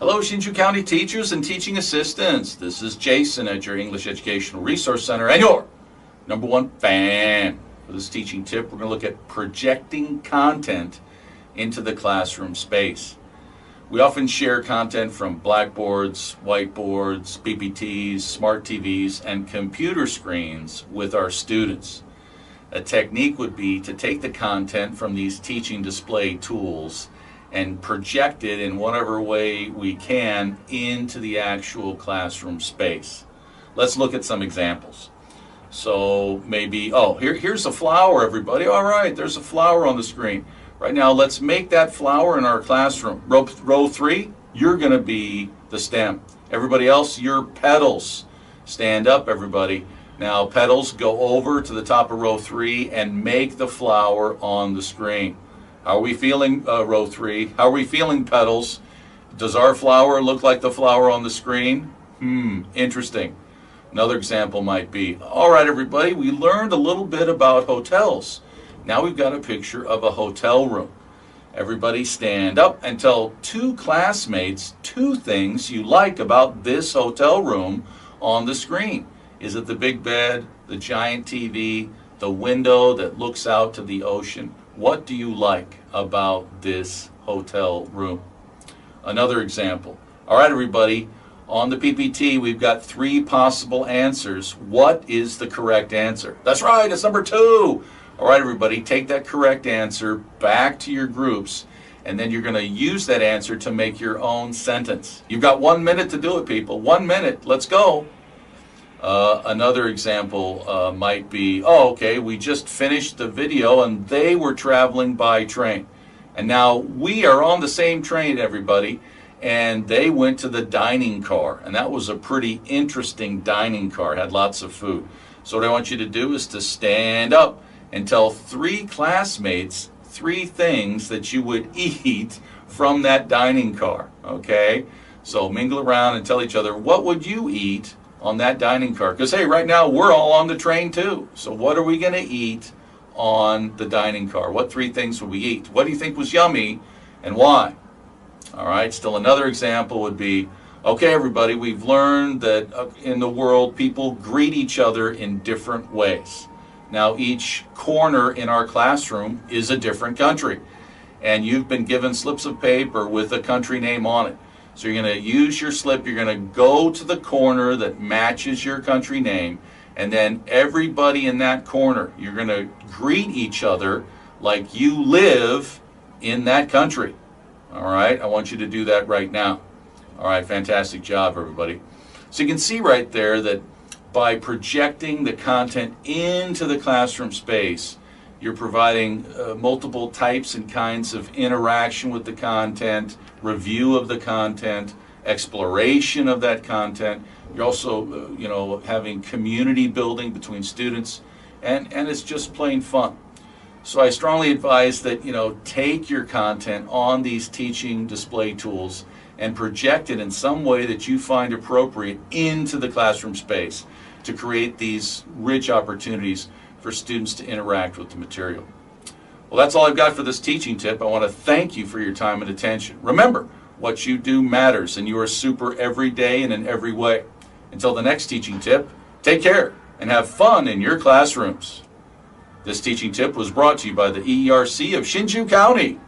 Hello, Hsinchu County teachers and teaching assistants. This is Jason at your English Educational Resource Center and your #1 fan. For this teaching tip, we're going to look at projecting content into the classroom space. We often share content from blackboards, whiteboards, PPTs, smart TVs, and computer screens with our students. A technique would be to take the content from these teaching display tools and project it in whatever way we can into the actual classroom space. Let's look at some examples. So maybe, here's a flower, everybody. All right, there's a flower on the screen. Right now, let's make that flower in our classroom. Row 3, you're going to be the stem. Everybody else, you're petals. Stand up, everybody. Now, petals, go over to the top of row 3 and make the flower on the screen. How are we feeling, row 3? How are we feeling, petals? Does our flower look like the flower on the screen? Interesting. Another example might be, all right, everybody, we learned a little bit about hotels. Now we've got a picture of a hotel room. Everybody stand up and tell 2 classmates 2 things you like about this hotel room on the screen. Is it the big bed, the giant TV, the window that looks out to the ocean? What do you like about this hotel room? Another example. All right, everybody, on the PPT, we've got 3 possible answers. What is the correct answer? That's right, it's number 2. All right, everybody, take that correct answer back to your groups, and then you're going to use that answer to make your own sentence. You've got 1 minute to do it, people. 1 minute. Let's go. Another example might be, we just finished the video and they were traveling by train. And now we are on the same train, everybody, and they went to the dining car. And that was a pretty interesting dining car. It had lots of food. So what I want you to do is to stand up and tell 3 classmates 3 things that you would eat from that dining car, okay? So mingle around and tell each other, what would you eat on that dining car? Because, hey, right now we're all on the train too. So what are we going to eat on the dining car? What 3 things would we eat? What do you think was yummy and why? All right, still another example would be, okay, everybody, we've learned that in the world people greet each other in different ways. Now, each corner in our classroom is a different country, and you've been given slips of paper with a country name on it. So you're going to use your slip, you're going to go to the corner that matches your country name, and then everybody in that corner, you're going to greet each other like you live in that country. All right, I want you to do that right now. All right, fantastic job, everybody. So you can see right there that by projecting the content into the classroom space, you're providing multiple types and kinds of interaction with the content, review of the content, exploration of that content. You're also, having community building between students, and it's just plain fun. So I strongly advise that, take your content on these teaching display tools and project it in some way that you find appropriate into the classroom space to create these rich opportunities for students to interact with the material. Well, that's all I've got for this teaching tip. I want to thank you for your time and attention. Remember, what you do matters, and you are super every day and in every way. Until the next teaching tip, take care and have fun in your classrooms. This teaching tip was brought to you by the EERC of Hsinchu County.